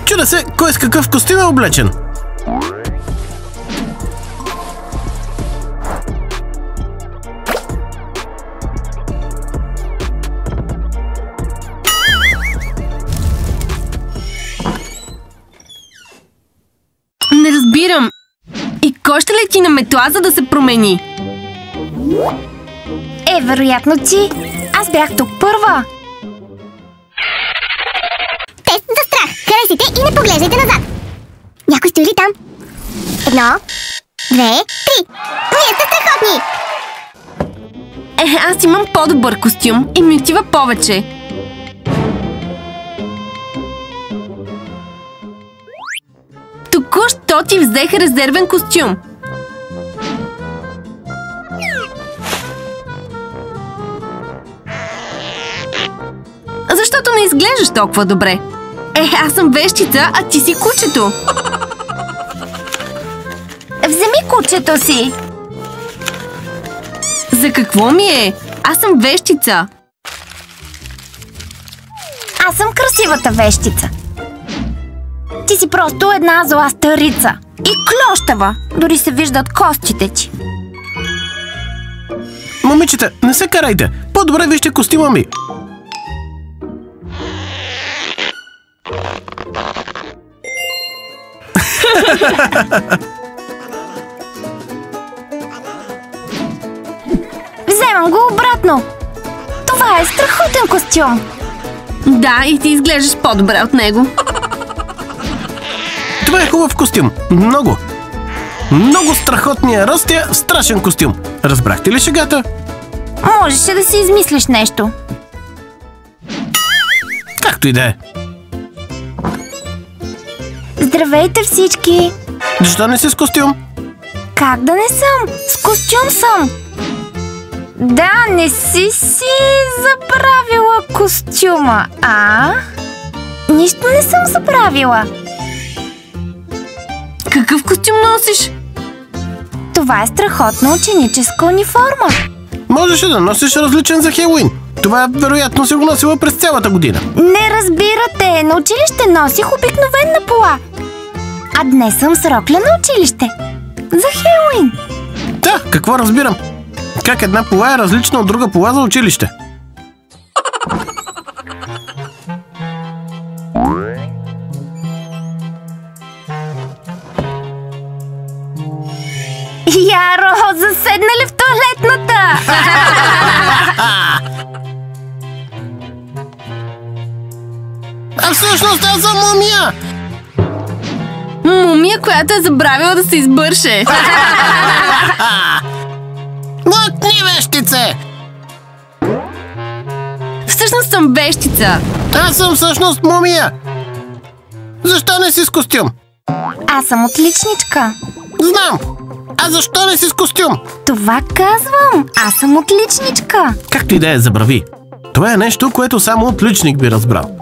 Чудя се, кой с какъв костюм е облечен? Не разбирам. И кой ще лети на метла, за да се промени? Вероятно ти. Аз бях тук първа. Тест за страх. Харесайте и не поглеждайте назад. Някой стои ли там? 1, 2, 3. Вие сте страхотни! Аз имам по-добър костюм и ми отива повече. Току-що ти взех резервен костюм. Защото не изглеждаш толкова добре. Аз съм вещица, а ти си кучето. Вземи кучето си. За какво ми е? Аз съм вещица. Аз съм красивата вещица. Ти си просто една зла старица. И клющава. Дори се виждат костите ти. Момичета, не се карайте. По-добре вижте костюма ми. Вземам го обратно. Това е страхотен костюм. Да, и ти изглеждаш по-добре от него. Това е хубав костюм. Много. Много страхотния растя, страшен костюм. Разбрахте ли шегата? Можеше да си измислиш нещо. Както и да е. Здравейте всички. Защо не си с костюм? Как да не съм? С костюм съм. Да, не си забравила костюма, а? Нищо не съм забравила. Какъв костюм носиш? Това е страхотна ученическа униформа. Можеше да носиш различен за Хелоуин. Това вероятно си го носила през цялата година. Не разбирате, на училище носих обикновена пола. А днес съм с рокля на училище. За Хелоуин. Да, какво разбирам? Как една пола е различна от друга пола за училище? Яро, заседнали в тоалетната! А всъщност аз съм мумия! Мумия, която е забравила да се избърше. Мъкни, вещице! Всъщност съм вещица. Аз съм всъщност мумия! Защо не си с костюм? Аз съм отличничка. Знам! А защо не си с костюм? Това казвам. Аз съм отличничка. Както и да е, забрави. Това е нещо, което само отличник би разбрал.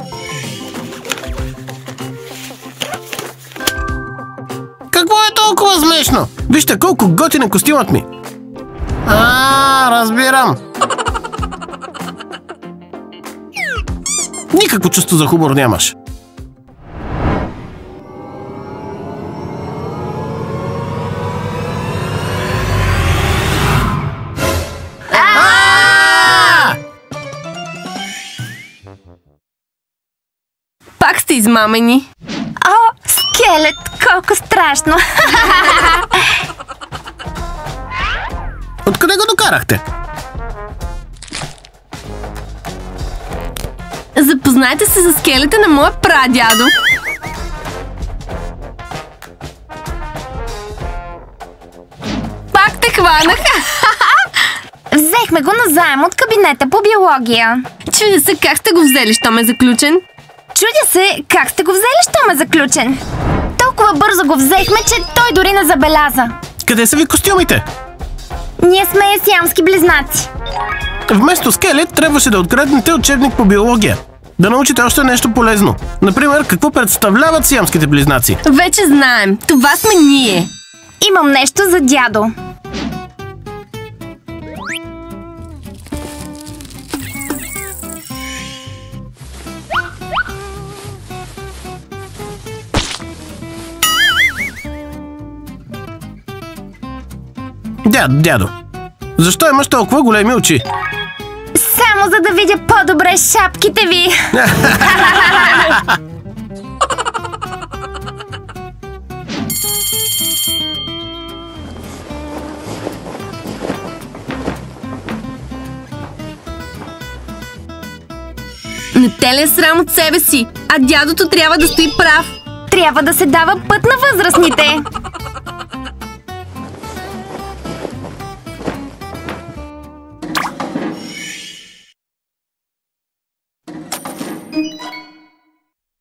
Какво е толкова смешно? Вижте колко готин е костюмът ми. Разбирам. Никакво чувство за хумор нямаш. Пак сте измамени. О, скелет, колко страшно. Откъде го докарахте? Запознайте се за скелета на моя прадядо. Пак те хванах. Взехме го назаем от кабинета по биология. Чудя се как сте го взели, що ме заключен. Чудя се как сте го взели, що ме заключен. Толкова бързо го взехме, че той дори не забеляза. Къде са ви костюмите? Ние сме сиамски близнаци. Вместо скелет трябваше да откраднете учебник по биология. да научите още нещо полезно. Например, какво представляват сиамските близнаци. Вече знаем. Това сме ние. Имам нещо за дядо. Дядо, защо имаш толкова големи очи? Само за да видя по-добре шапките ви. Не те ли е срам от себе си? А дядото трябва да стои прав. Трябва да се дава път на възрастните.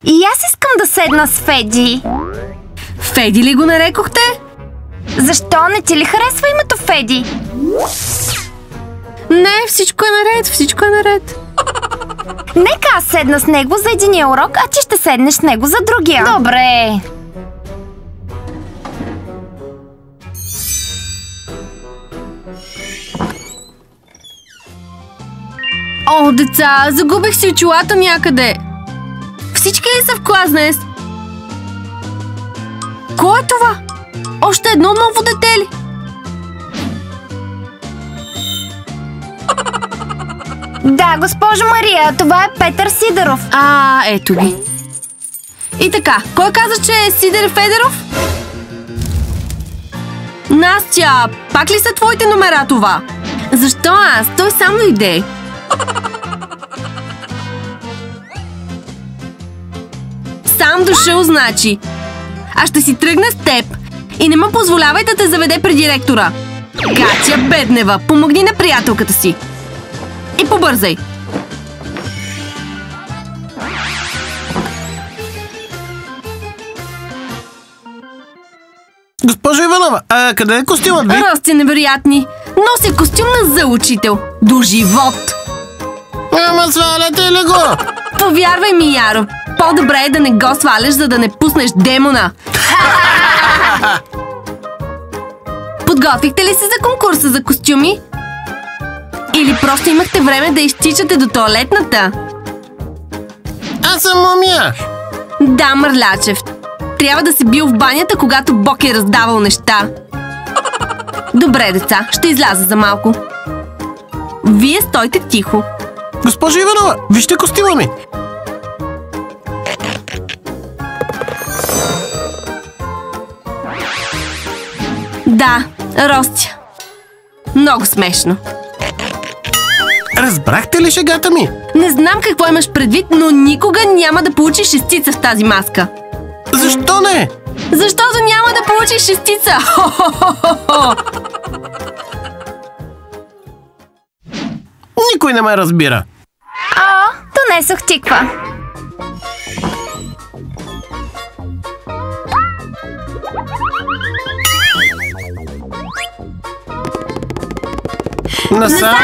И аз искам да седна с Феди. Феди ли го нарекохте? Защо не ти ли харесва името Феди? Не, всичко е наред, всичко е наред. Нека аз седна с него за единия урок, а ти ще седнеш с него за другия. Добре. О, деца, загубих си очилата някъде. Всички ли са в клас днес? Кой е това? Още едно ново дете ли? Да, госпожо Мария, това е Петър Сидеров. Ето ги. И така, кой каза, че е Сидер Федеров? Настя, пак ли са твоите номера това? Защо аз? Той сам дойде. Сам дошъл, значи. Аз ще си тръгна с теб и не ме позволявай да те заведе при директора. Катя Беднева, помогни на приятелката си. И побързай. Госпожо Иванова, къде е костюмът ви? Рости невероятни. Нося костюм на зъл учител. До живот. Ама сваляте ли го? Повярвай ми, Яро. По-добре е да не го сваляш, за да не пуснеш демона. Подготвихте ли се за конкурса за костюми? Или просто имахте време да изтичате до тоалетната? Аз съм момия. Да, Мърлячев. Трябва да си бил в банята, когато Бог е раздавал неща. Добре, деца, ще изляза за малко. Вие стойте тихо. Госпожо Иванова, вижте костюма ми. Да, Ростя. Много смешно. Разбрахте ли шегата ми? Не знам какво имаш предвид, но никога няма да получиш шестица в тази маска. Защо не? Защото няма да получиш шестица. Никой не ме разбира. Донесох тиква. Насам.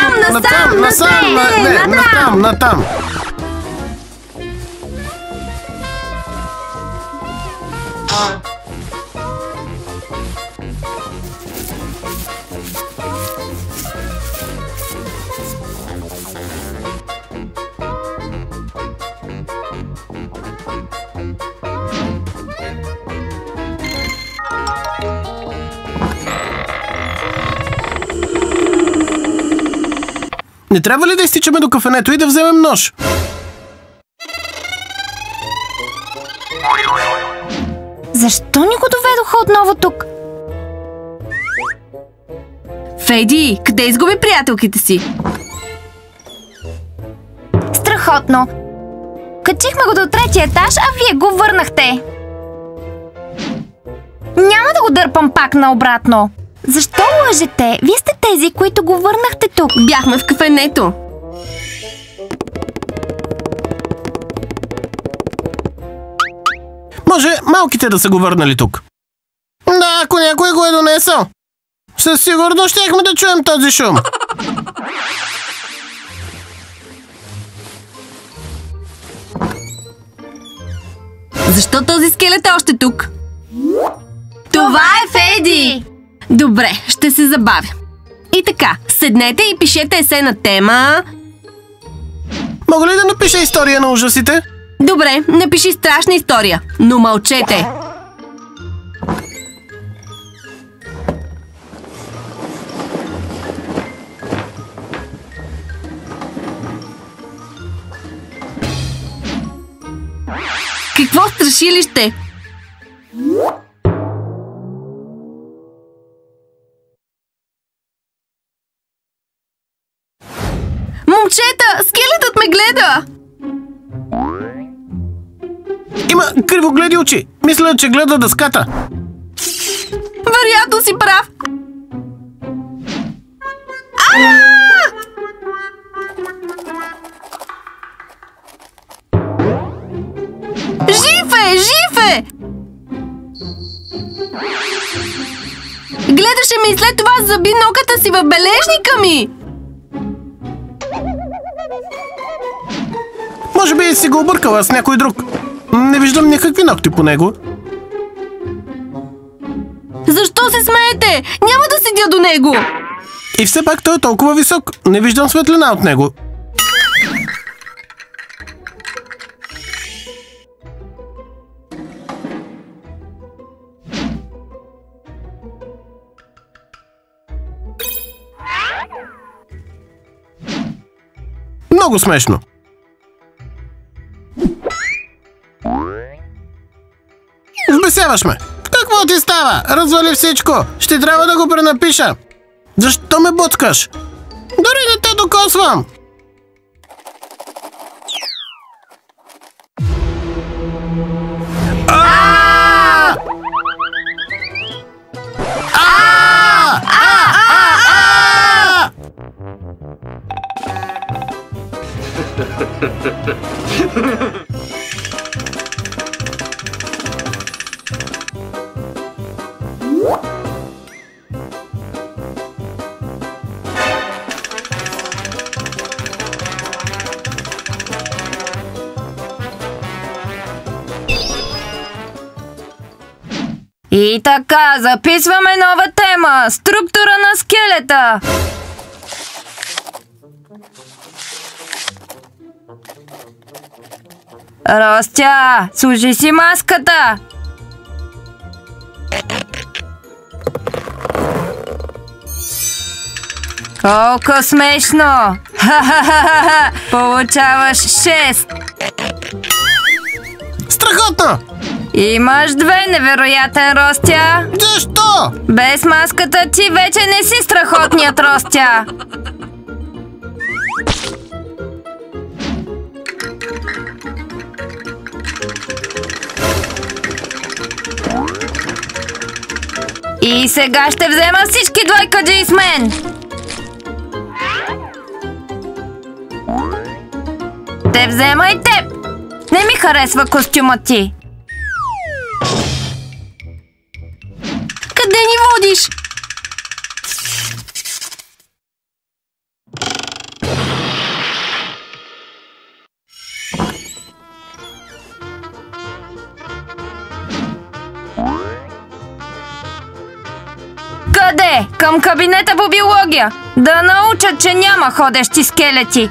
Не трябва ли да изтичаме до кафенето и да вземем нож? Защо ни го доведоха отново тук? Феди, къде изгуби приятелките си? Страхотно. Качихме го до третия етаж, а вие го върнахте. Няма да го дърпам пак наобратно. Защо лъжете? Вие сте тези, които го върнахте тук. Бяхме в кафенето. Може малките да са го върнали тук. Да, ако някой го е донесъл. Със сигурност щяхме да чуем този шум. Защо този скелет е още тук? Това е Феди! Добре, ще се забавя. И така, седнете и пишете есе на тема... Мога ли да напиша история на ужасите? Добре, напиши страшна история, но мълчете. Какво страшилище? Момчета, скелетът ме гледа! Има кривогледи очи. Мисля, че гледа дъската. Вероятно си прав. Жив е! Жив е! Гледаше ме и след това заби ногата си в бележника ми. Може би си го объркала с някой друг. Не виждам никакви ногти по него. Защо се смеете? Няма да седя до него. И все пак той е толкова висок. Не виждам светлина от него. Много смешно. Вбесяваш ме. Какво ти става? Развали всичко. Ще трябва да го пренапиша. Защо ме буцкаш? Дори не те докосвам. И така, записваме нова тема. Структура на скелета. Ростя, служи си маската. Колко смешно. Ха-ха-ха-ха. Получаваш 6. Страхотно! Имаш 2, невероятен Ростя. Защо? Без маската ти вече не си страхотният Ростя. И сега ще взема всички двойкаджи с мен. Те взема и теб. Не ми харесва костюмът ти. Къде ни водиш? Къде? Към кабинета по биология. Да научат, че няма ходещи скелети.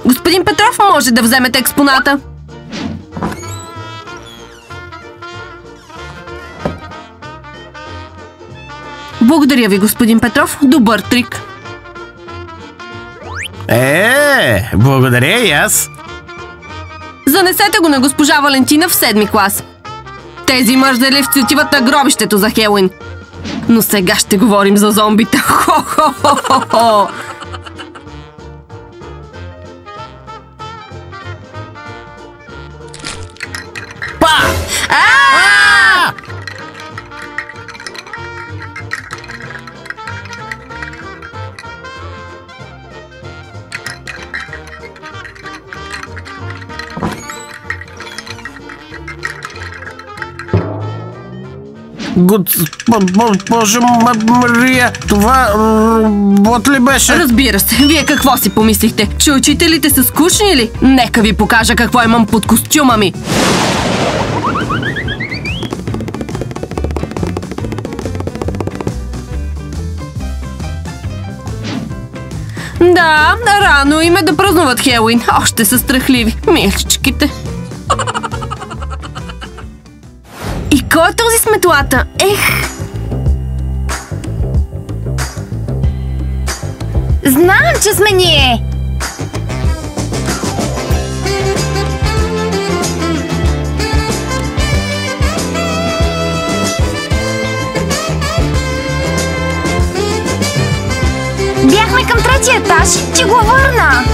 Господин Петров, може да вземете експоната. Благодаря ви, господин Петров. Добър трик. Благодаря и аз. Занесете го на госпожа Валентина в 7-ми клас. Тези мързеливци отиват на гробището за Хелуин. Но сега ще говорим за зомбите. Хо-хо-хо-хо-хо! Боже Мария, това робот ли беше? Разбира се, вие какво си помислихте? Че учителите са скучни ли? Нека ви покажа какво имам под костюма ми. Да, рано им е да празнуват Хелоуин. Още са страхливи, миличките. И кой е този с метлата? Ех! Знам, че сме ние! Бяхме към третия етаж, че го върна!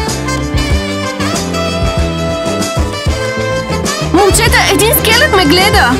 Момчета, един скелет ме гледа!